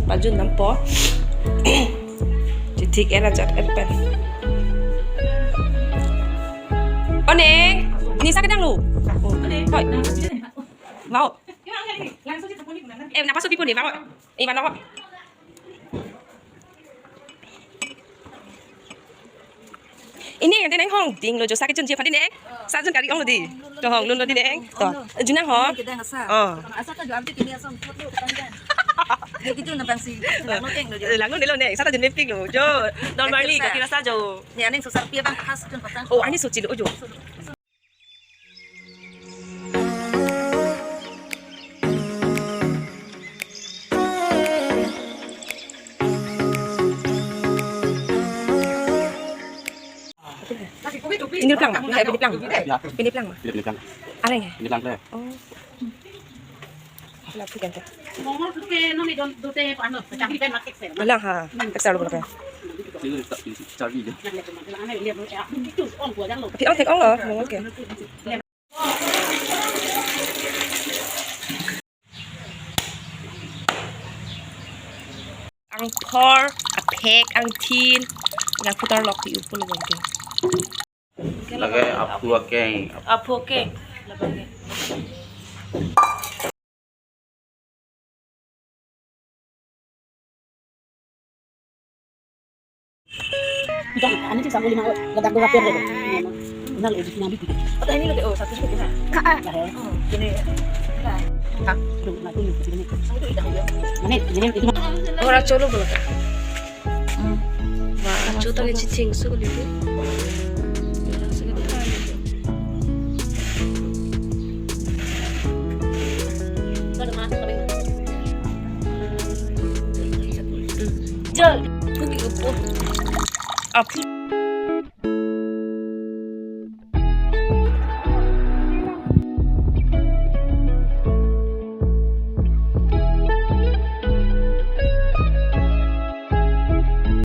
Pajun nampo. Jitik era jat erpen. Oneng, ini sakit yang lu. Koi. Mau. Napa supi pun ni mau. Mana kok? Ini yang teneng hong ting lo jo sakit jen dia neng. Sa jen kali ong lo di. Jo hong lun lo di neng. To. Junang ho. Oh. Asa ta jo amti kini asam foto panjang. Begitu nabang si langon eng lo jo. Langon ni lo neng. Sa ta jen meping lo. Jo. Normally ka kira sa jo. Ni aneng susar pia bang khas jen patang. Oh, ini suci lo jo. Ini plang mah, kayak pilih plang. Pilih plang mah. Pilih plang. Ada nggak? Pilih plang deh. Oh. Lapis kan? Ngomong tuh ke nomi don dote ano, pecah di pen market sel. Belang ha, tekstil lo belang. Ini tak cari dia. Yang lihat teman, aneh lihat ya. Itu on gua jangan lo. Tapi tek ong lo, mau oke. Ang por, apek, ang tin, yang putar lok di upul lo mungkin. Lagay apu akeng. Apo ke? Jangan, aneh sih sama 5 ledak gua per deh. Nah, lo di nabi. Oh, ini lo oh, satu cukup ya. Ini. Hah? Tuh, nah tuh ini. Ini itu. Ora colo belum. Wah, cuta ke cicing suku libu. Jal, kuki upo. Apu.